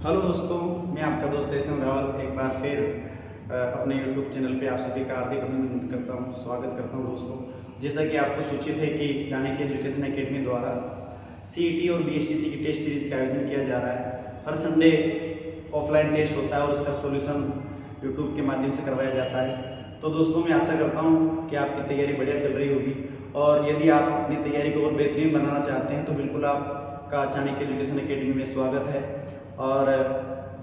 Hello दोस्तों, मैं आपका दोस्त एसएम रावल एक बार फिर अपने यूट्यूब चैनल पे आप सभी का हार्दिक अभिनंदन करता हूँ, स्वागत करता हूँ। दोस्तों, जैसा कि आपको सूचित है कि चाणक्य एजुकेशन एकेडमी द्वारा सीईटी और बीएचटीसी की टेस्ट सीरीज का आयोजन किया जा रहा है। हर संडे ऑफलाइन टेस्ट होता है और उसका सॉल्यूशन यूट्यूब के माध्यम से करवाया जाता है। तो दोस्तों, मैं आशा करता हूँ कि आपकी तैयारी बढ़िया चल रही होगी और यदि आप अपनी तैयारी को और बेहतरीन बनाना चाहते हैं तो बिल्कुल आपका चाणक्य एजुकेशन एकेडमी में स्वागत है। और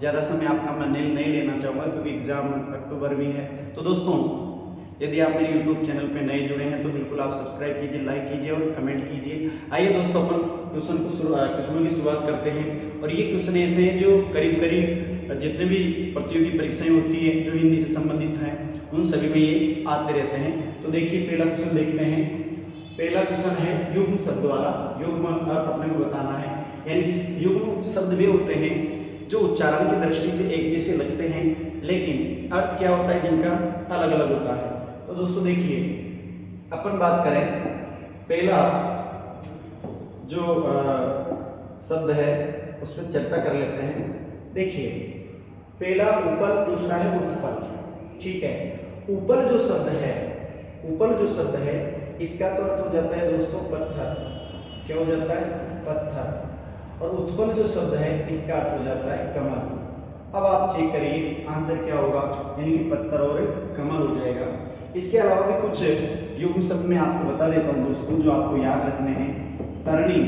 ज़्यादा समय आपका मैं नहीं लेना चाहूँगा क्योंकि एग्ज़ाम अक्टूबर में है। तो दोस्तों, यदि आप मेरे यूट्यूब चैनल पे नए जुड़े हैं तो बिल्कुल आप सब्सक्राइब कीजिए, लाइक कीजिए और कमेंट कीजिए। आइए दोस्तों, अपन क्वेश्चनों की शुरुआत करते हैं। और ये क्वेश्चन ऐसे हैं जो करीब करीब जितने भी प्रतियोगी परीक्षाएं होती हैं जो हिंदी से संबंधित हैं उन सभी में ये आते रहते हैं। तो देखिए, पहला क्वेश्चन देखते हैं। पहला क्वेश्चन है युग्म शब्द वाला। युग्म अर्थ अपने को बताना है, यानी युग्म शब्द वे होते हैं जो उच्चारण की दृष्टि से एक जैसे लगते हैं लेकिन अर्थ क्या होता है जिनका अलग अलग होता है। तो दोस्तों देखिए, अपन बात करें पहला जो शब्द है उस पर चर्चा कर लेते हैं। देखिए, पहला उपल, दूसरा है उत्पल। ठीक है, उपल जो शब्द है इसका तो अर्थ हो जाता है दोस्तों पत्थर। क्या हो जाता है? पत्थर। और उत्पल जो शब्द है इसका अर्थ हो जाता है कमल। अब आप चेक करिए आंसर क्या होगा, यानी कि पत्थर और कमल हो जाएगा। इसके अलावा भी कुछ युग्म शब्द मैं आपको बता देता हूँ दोस्तों जो आपको याद रखने हैं। तरणी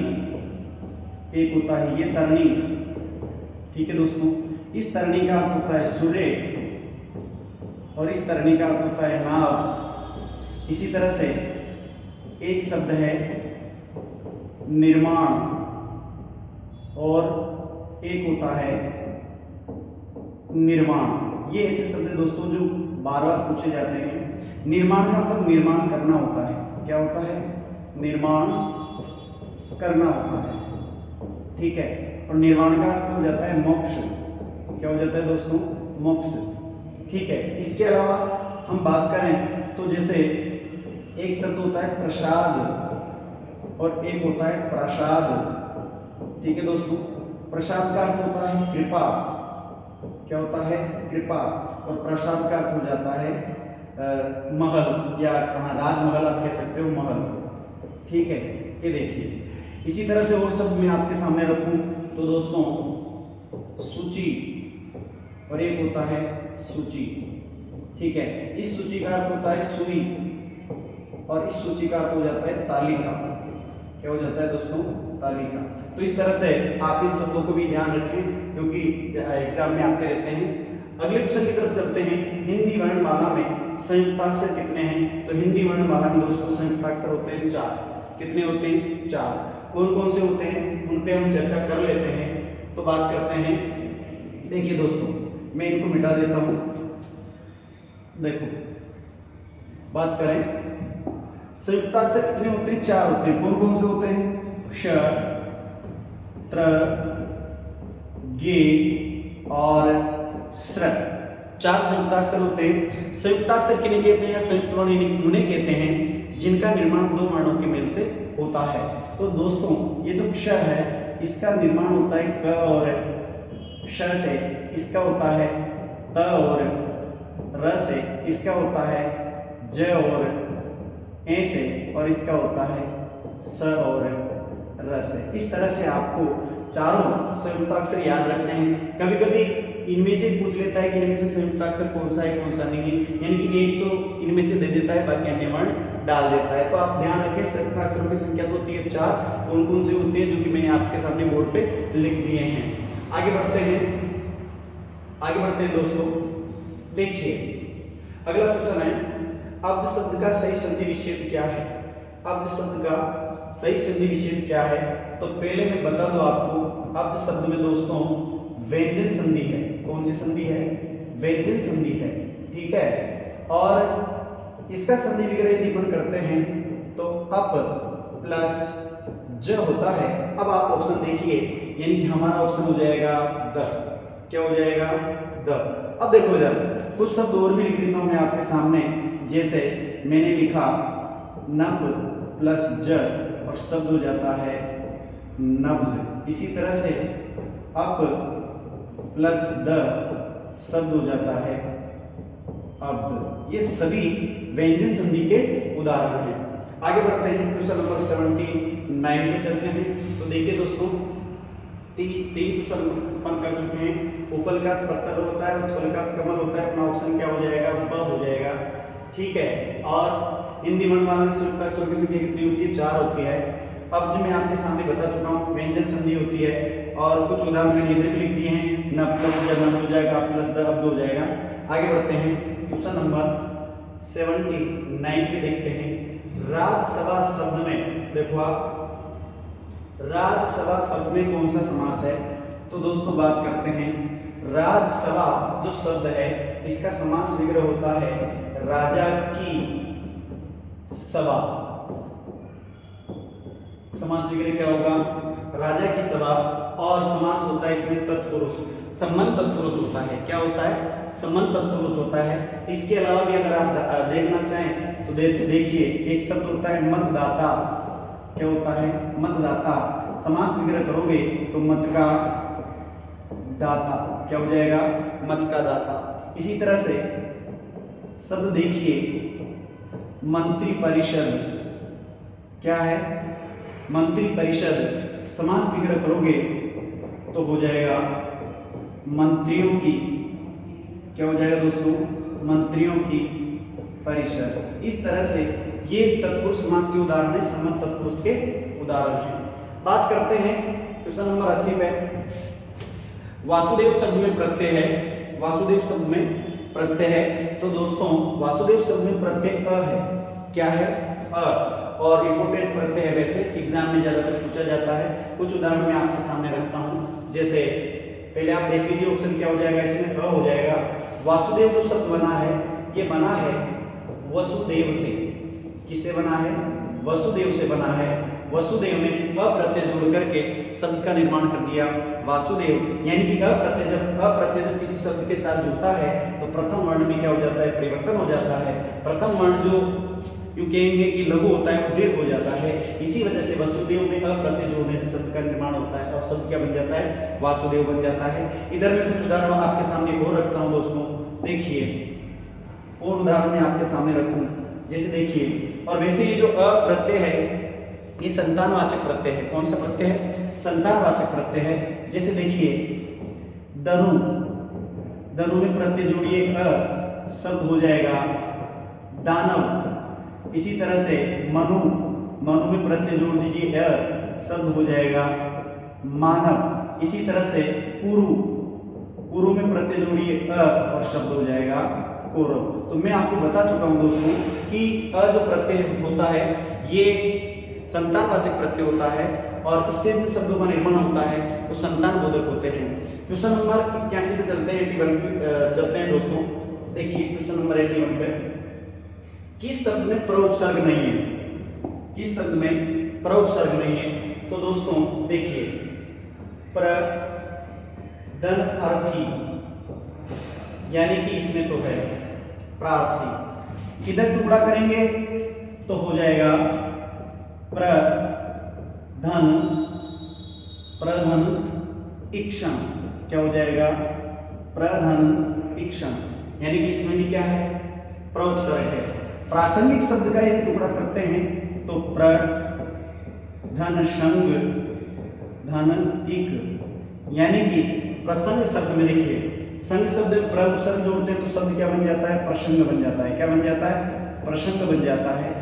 एक होता है, ये तरणी। ठीक है दोस्तों, इस तरणी का अर्थ होता है सूर्य और इस तरणी का अर्थ होता है नाव। इसी तरह से एक शब्द है निर्माण और एक होता है निर्माण। ये ऐसे शब्द हैं दोस्तों जो बार बार पूछे जाते हैं। निर्माण का मतलब निर्माण करना होता है। क्या होता है? निर्माण करना होता है। ठीक है, और निर्वाण का अर्थ हो जाता है मोक्ष। क्या हो जाता है दोस्तों? मोक्ष। ठीक है, इसके अलावा हम बात करें तो जैसे एक शब्द होता है प्रसाद और एक होता है प्रसाद। ठीक है दोस्तों, प्रसाद का अर्थ होता है कृपा। क्या होता है? कृपा। और प्रसाद का अर्थ हो जाता है महल, या राजमहल आप कह सकते हो, महल। ठीक है, ये देखिए। इसी तरह से और शब्द मैं आपके सामने रखूं तो दोस्तों सूची और एक होता है सूची। ठीक है, इस सूची का अर्थ होता है सुई और इस सूची का अर्थ हो जाता है तालिका। क्या हो जाता है दोस्तों? तालिका। तो इस तरह से आप इन शब्दों को भी ध्यान रखें क्योंकि एग्जाम में आते रहते हैं। अगले क्वेश्चन की तरफ चलते हैं। हिंदी वर्णमाला में संयुक्ताक्षर कितने हैं? तो हिंदी वर्णमाला में दोस्तों संयुक्ताक्षर होते हैं 4। कितने होते हैं? 4। कौन कौन से होते हैं उन पे हम चर्चा कर लेते हैं। तो बात करते हैं। देखिए दोस्तों, मैं इनको मिटा देता हूं। देखो, बात करें संयुक्ताक्षर कितने होते हैं? 4 होते हैं। कौन कौन से होते हैं? क्ष, त्र, गे और स्र। 4 संयुक्ताक्षर होते हैं। संयुक्ताक्षर किन्हें कहते हैं या संयुक्त वर्ण उन्हें कहते हैं जिनका निर्माण 2 वर्णों के मेल से होता है। तो दोस्तों, ये जो क्ष है इसका निर्माण होता है क और श से, इसका होता है त और र से, इसका होता है ज और ए से, और इसका होता है स और र से। इस तरह से आपको चारों संयुक्ताक्षर याद रखने हैं। कभी कभी इनमें से पूछ लेता है कि इनमें से संयुक्ताक्षर कौन सा है कौन सा नहीं है, यानी कि एक तो इनमें से दे देता है बाकी अन्य वर्ण डाल देता है। तो आप ध्यान रखें, संयुक्ताक्षरों की संख्या तो होती है 4। कौन कौन से होते हैं जो कि मैंने आपके सामने बोर्ड पे लिख दिए हैं। आगे बढ़ते हैं दोस्तों। देखिए, अगला क्वेश्चन है अब्ज शब्द का सही संधि विच्छेद क्या है? अब्ज शब्द का सही संधि विच्छेद क्या है? तो पहले मैं बता दूं आपको, अब्ज शब्द में दोस्तों व्यंजन संधि है। कौन सी संधि है? व्यंजन संधि है। ठीक है, और इसका संधि विग्रह यदि अपन करते हैं तो अप प्लस ज होता है। अब आप ऑप्शन देखिए, यानी कि हमारा ऑप्शन हो जाएगा द। क्या हो जाएगा? द। अब देखो इधर कुछ शब्द और भी लिख देता हूं मैं आपके सामने। जैसे मैंने लिखा नब प्लस ज और शब्द हो जाता है नब्ज। इसी तरह से अप प्लस द शब्द हो जाता है अब्द। ये सभी व्यंजन संधि के उदाहरण हैं। आगे बढ़ते हैं, क्वेश्चन नंबर 79 पे चलते हैं। तो देखिए दोस्तों, तीन क्वेश्चन अपन कर चुके हैं। उपल का अर्थ प्रत्यय होता है, उत्पल का अर्थ कमल होता है। अपना ऑप्शन क्या हो जाएगा? ब हो जाएगा। ठीक है। और हिंदी वर्णमाला में संयुक्त अक्षरों की संख्या कितनी होती है? 4 होती है। अब जो मैं आपके सामने बता चुका हूँ, व्यंजन संधि होती है और कुछ उदाहरण मैंने इधर भी लिख दिए हैं। न प्लस जब न हो जाएगा, प्लस द अब्द हो जाएगा। आगे बढ़ते हैं, क्वेश्चन नंबर 79 पे देखते हैं। राज्यसभा शब्द में देखो आप, राज्यसभा शब्द में कौन सा समास है? तो दोस्तों बात करते हैं, राज्यसभा जो शब्द है इसका समास विग्रह होता है राजा की सभा। समास विग्रह क्या होगा? राजा की सभा। और समास होता है इसमें तत्पुरुष, संबंध तत्पुरुष होता है। क्या होता है? संबंध तत्पुरुष होता है। इसके अलावा भी अगर आप देखना चाहें तो देखिए, एक शब्द होता है मतदाता। क्या होता है? मतदाता। समास विग्रह करोगे तो मत का दाता। क्या हो जाएगा? मत का दाता। इसी तरह से शब्द देखिए, मंत्री परिषद। क्या है? मंत्री परिषद। समास विग्रह करोगे तो हो जाएगा मंत्रियों की। क्या हो जाएगा दोस्तों? मंत्रियों की परिषद। इस तरह से ये तत्पुरुष समास के उदाहरण है, संबंध तत्पुरुष के उदाहरण हैं। बात करते हैं क्वेश्चन नंबर 80 पे। वासुदेव शब्द में प्रत्यय है। वासुदेव शब्द में प्रत्यय है। तो दोस्तों वासुदेव शब्द में प्रत्यय अ है। क्या है? अ। और इंपोर्टेंट प्रत्यय है, वैसे एग्जाम में ज्यादातर पूछा जाता है। कुछ उदाहरण मैं आपके सामने रखता हूं। जैसे पहले आप देख लीजिए, ऑप्शन क्या हो जाएगा? इसमें अ हो जाएगा। वासुदेव जो शब्द बना है ये बना है वसुदेव से। किससे बना है? वसुदेव से बना है। वसुदेव ने अ प्रत्यय जोड़ करके शब्द का निर्माण कर दिया वासुदेव। यानी कि अ प्रत्यय जब किसी शब्द के साथ जुड़ता है तो प्रथम वर्ण में क्या हो जाता है? परिवर्तन हो जाता है। प्रथम वर्ण जो यूं कहेंगे कि लघु होता है वो दीर्घ हो जाता है। इसी वजह से वसुदेव में अ प्रत्यय जोड़ने से शब्द का निर्माण होता है और शब्द क्या बन जाता है? वासुदेव बन जाता है। इधर मैं कुछ उदाहरण आपके सामने और रखता हूं दोस्तों। देखिए, और उदाहरण मैं आपके सामने रखूं। जैसे देखिए, और वैसे ये जो अ प्रत्यय है ये संतानवाचक प्रत्यय है। कौन सा प्रत्यय है? संतानवाचक प्रत्यय है। जैसे देखिए, दनु। दनु में प्रत्यय जोड़िए अ, शब्द हो जाएगा दानव। इसी तरह से मनु। मनु में प्रत्यय जोड़ दीजिए अ, शब्द हो जाएगा मानव। इसी तरह से कुरु। कुरु में प्रत्यय जोड़िए अ और शब्द हो जाएगा कौरव। तो मैं आपको बता चुका हूं दोस्तों कि अ जो प्रत्यय होता है ये संतानवाचक प्रत्यय होता है और इससे जो शब्दों का निर्माण होता है वो संतान बोधक होते हैं। क्वेश्चन नंबर 81 पे चलते हैं, 81 पे चलते हैं दोस्तों। देखिए क्वेश्चन नंबर 81 पे, किस शब्द में प्रउपसर्ग नहीं है? किस शब्द में प्रउपसर्ग नहीं है? तो दोस्तों देखिए, प्र धन अर्थी, यानी कि इसमें तो है प्रार्थी। किधर टुकड़ा करेंगे तो हो जाएगा प्रधन, प्रधन इक्षण। क्या हो जाएगा? प्रधन इक्षण। यानी कि इसमें भी क्या है? प्रउपसर्ग है। प्रासंगिक शब्द का यदि टुकड़ा करते हैं तो प्रधन संग धन इक, यानी कि प्रसंग शब्द में देखिए, संग शब्द में प्रउपसर्ग जोड़ते हैं तो शब्द क्या बन जाता है? प्रसंग बन जाता है। क्या बन जाता है? प्रसंग बन जाता है।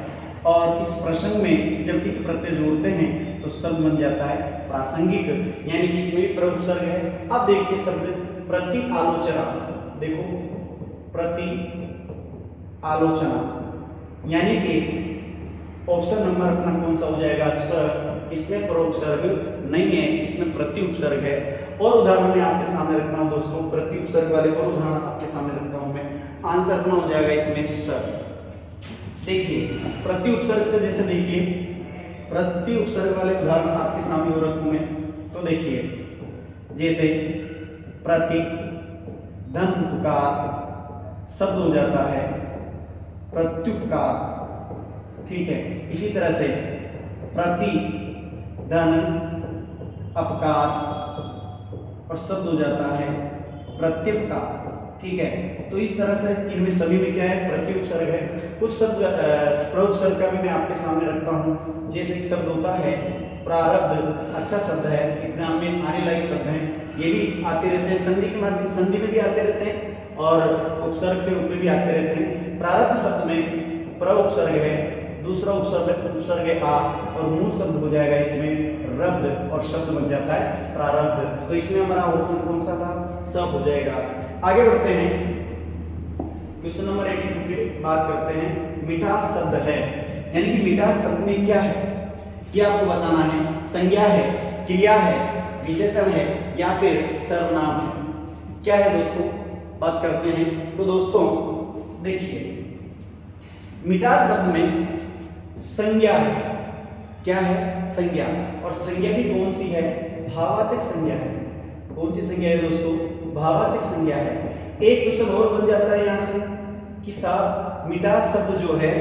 और इस प्रसंग में जब इक प्रत्यय जोड़ते हैं तो शब्द बन जाता है प्रासंगिक, यानी कि इसमें भी प्रउपसर्ग है। अब देखिए शब्द प्रति आलोचना। देखो, प्रति आलोचना, यानी कि ऑप्शन नंबर अपना कौन सा हो जाएगा? स। इसमें प्रउपसर्ग नहीं है, इसमें प्रति उपसर्ग है। और उदाहरण मैं आपके सामने रखता हूं दोस्तों, प्रति उपसर्ग वाले और उदाहरण आपके सामने रखता हूं मैं। आंसर अपना हो जाएगा इसमें स। देखिए प्रति उपसर्ग से, जैसे देखिए प्रति उपसर्ग वाले उदाहरण आपके सामने हो रखूं मैं। तो देखिए जैसे प्रति धन उपकार शब्द हो जाता है प्रत्युपकार। ठीक है। इसी तरह से प्रति धन अपकार और शब्द हो जाता है प्रत्युपकार। ठीक है, तो इस तरह से इनमें सभी में क्या है, प्रत्युपसर्ग है। कुछ शब्द प्रउपसर्ग का भी मैं आपके सामने रखता हूँ। जैसे एक शब्द होता है प्रारब्ध, अच्छा शब्द है, एग्जाम में आने लायक शब्द है, ये भी आते रहते हैं, संधि के माध्यम, संधि में भी आते रहते हैं और उपसर्ग के रूप में भी आते रहते हैं। प्रारब्ध शब्द में प्रउपसर्ग है, दूसरा उपसर्ग है आ, और मूल शब्द हो जाएगा इसमें रब्द और शब्द बन जाता है प्रारब्ध। तो इसमें हमारा ऑप्शन कौन सा था, सब हो जाएगा। आगे बढ़ते हैं, क्वेश्चन नंबर 82 पे बात करते हैं। मिठास शब्द है, यानी कि मिठास शब्द में क्या है, क्या आपको बताना है, संज्ञा है, क्रिया है, विशेषण है या फिर सर्वनाम है, क्या है दोस्तों, बात करते हैं। तो दोस्तों देखिए, मिठास शब्द में संज्ञा है, क्या है, संज्ञा, और संज्ञा भी कौन सी है, भाववाचक संज्ञा है। कौन सी संज्ञा है दोस्तों, भाववाचक संज्ञा है। एक क्वेश्चन और बन जाता है यहाँ से कि साहब मिठास शब्द जो है,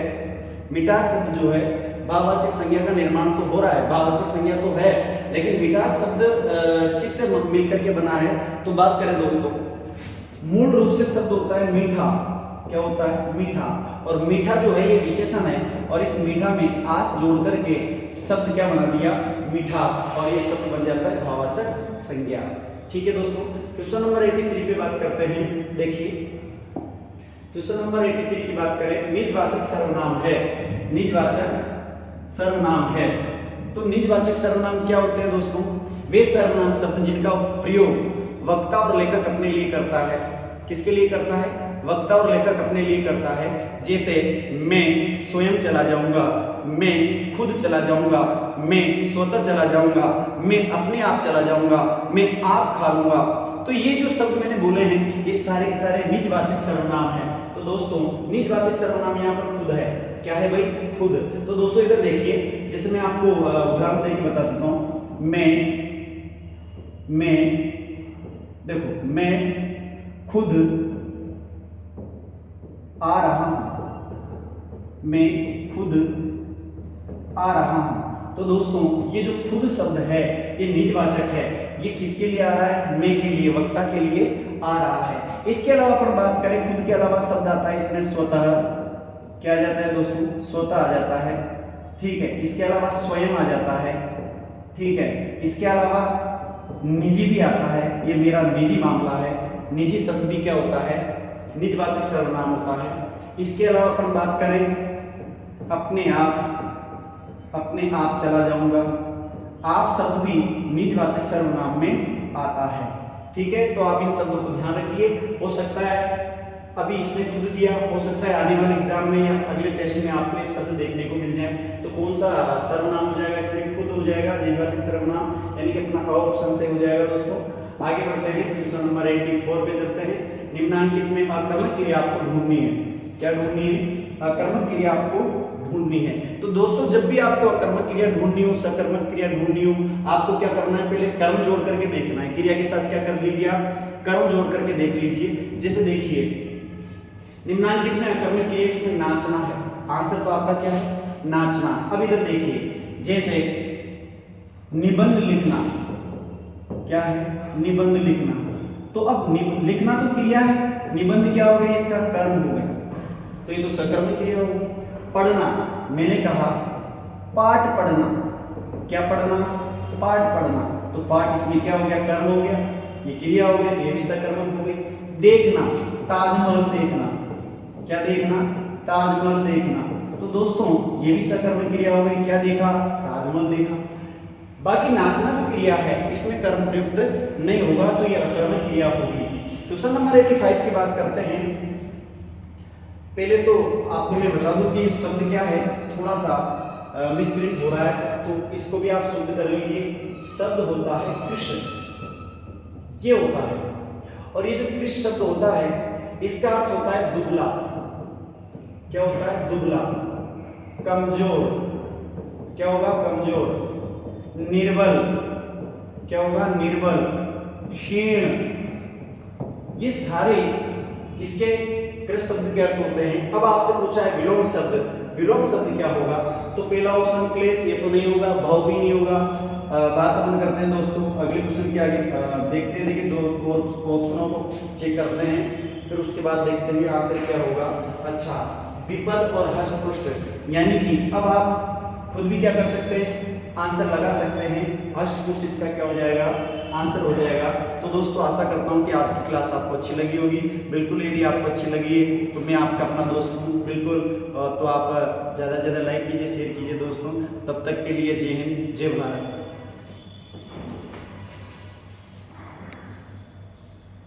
मिठास शब्द जो है भाववाचक संज्ञा का निर्माण तो हो रहा है, भाववाचक संज्ञा तो है, लेकिन मिठास शब्द किससे मिलकर के बना है, तो बात करें दोस्तों, मूल रूप से शब्द होता है मीठा, क्या होता है, मीठा, और मीठा जो है ये विशेषण है, और इस मीठा में आस जोड़ करके शब्द क्या बना दिया, मिठास, और ये शब्द बन जाता है भाववाचक संज्ञा। ठीक है दोस्तों, क्वेश्चन नंबर 83 पे बात करते हैं। देखिए क्वेश्चन नंबर 83 की बात करें, निजवाचक सर्वनाम है, निजवाचक सर्वनाम है। तो निजवाचक सर्वनाम क्या होते हैं दोस्तों, वे सर्वनाम शब्द जिनका प्रयोग वक्ता और लेखक अपने लिए करता है। किसके लिए करता है, वक्ता और लेखक अपने लिए करता है। जैसे मैं स्वयं चला जाऊंगा, मैं खुद चला जाऊंगा, मैं स्वतः चला जाऊंगा, मैं अपने आप चला जाऊंगा, मैं आप खा लूंगा। तो ये जो शब्द मैंने बोले हैं ये सारे के सारे निजवाचक सर्वनाम हैं। तो दोस्तों निजवाचक सर्वनाम यहाँ पर खुद है, क्या है भाई, खुद। तो दोस्तों इधर देखिए, जैसे मैं आपको उदाहरण देकर बता देता हूँ, मैं देखो, मैं खुद आ रहा हूं, मैं खुद आ रहा हूं। तो दोस्तों ये जो खुद शब्द है ये निजवाचक है, ये किसके लिए आ रहा है, मैं के लिए, वक्ता के लिए आ रहा है। इसके अलावा अपन बात करें, खुद के अलावा शब्द आता है इसमें स्वतः, क्या आ जाता है दोस्तों, स्वतः आ जाता है। ठीक है, इसके अलावा स्वयं आ जाता है। ठीक है, इसके अलावा निजी भी आता है, ये मेरा निजी मामला है, निजी शब्द भी क्या होता है, निजवाचक सर्वनाम होता है। इसके अलावा अपन बात करें अपने आप चला जाऊंगा, आप शब्द भी निजवाचक सर्वनाम में आता है। ठीक है, तो आप इन शब्दों को ध्यान रखिए। हो सकता है अभी इसमें खुद दिया, हो सकता है आने वाले एग्जाम में या अगले टेस्ट में आपको ये शब्द देखने को मिल जाए। तो कौन सा सर्वनाम हो जाएगा, इसमें खुद हो जाएगा, निजवाचक सर्वनाम, यानी कि अपना ऑप्शन से हो जाएगा। दोस्तों आगे बढ़ते हैं, क्वेश्चन नंबर 84 पे चलते हैं। निम्नांकित में आकर्मक क्रिया आपको ढूंढनी है, क्या ढूंढनी है, आकर्मक क्रिया आपको ढूंढनी है। तो दोस्तों जब भी आपको आकर्मक क्रिया ढूंढनी हो, सकर्मक क्रिया ढूंढनी हो, आपको क्या करना है, पहले कर्म जोड़ करके देखना है। क्रिया के साथ क्या कर लीजिए आप, कर्म जोड़ करके देख लीजिए। जैसे देखिए निम्नांकित में आकर्मक क्रिया, इसमें नाचना है, आंसर तो आपका क्या है, नाचना। अब इधर देखिए, जैसे निबंध लिखना, क्या है, निबंध लिखना। तो अब लिखना तो क्रिया है, निबंध क्या हो गया, इसका कर्म हो गया, तो ये तो सकर्मक क्रिया होगी। पढ़ना, मैंने कहा पाठ पढ़ना, क्या पढ़ना, पाठ पढ़ना, तो पाठ इसमें क्या हो गया, कर्म हो गया, ये क्रिया हो गई, तो ये भी सकर्मक हो गई। देखना, ताजमहल देखना, क्या देखना, ताजमहल देखना, तो दोस्तों ये भी सकर्मक क्रिया हो गई, क्या देखा, ताजमहल देखा। बाकी नाचना जो क्रिया है इसमें कर्म प्रयुक्त नहीं होगा, तो ये अकर्मक क्रिया होगी। क्वेश्चन नंबर 85 की बात करते हैं। पहले तो आपको मैं बता दूं कि शब्द क्या है, थोड़ा सा मिसप्रिंट हो रहा है, तो इसको भी आप शुद्ध कर लीजिए। शब्द होता है कृष्ण, ये होता है, और ये जो कृष्ण शब्द होता है इसका अर्थ होता है दुबला, क्या होता है, दुबला, कमजोर, क्या होगा, कमजोर, निर्बल, क्या होगा, निर्बल, क्षीण, ये सारे किसके, कृष्ण शब्द के अर्थ होते हैं। अब आपसे पूछा है विलोम शब्द, विलोम शब्द क्या होगा, तो पहला ऑप्शन क्लेश, ये तो नहीं होगा, भाव भी नहीं होगा, बात अपन करते हैं दोस्तों अगले क्वेश्चन की आगे देखते हैं। देखिए दो और ऑप्शनों को चेक करते हैं, फिर उसके बाद देखते हैं आंसर क्या होगा। अच्छा, विपद और हष्ट पुष्ट, यानी कि अब आप खुद भी क्या कर सकते हैं, आंसर लगा सकते हैं। हष्ट पुष्ट इसका क्या हो जाएगा, आंसर हो जाएगा। तो दोस्तों आशा करता हूं कि आज की क्लास आपको अच्छी लगी होगी। बिल्कुल यदि आपको अच्छी लगी है तो मैं आपका अपना दोस्त हूँ बिल्कुल, तो आप ज़्यादा से ज़्यादा लाइक कीजिए, शेयर कीजिए दोस्तों। तब तक के लिए जय हिंद, जय भारत।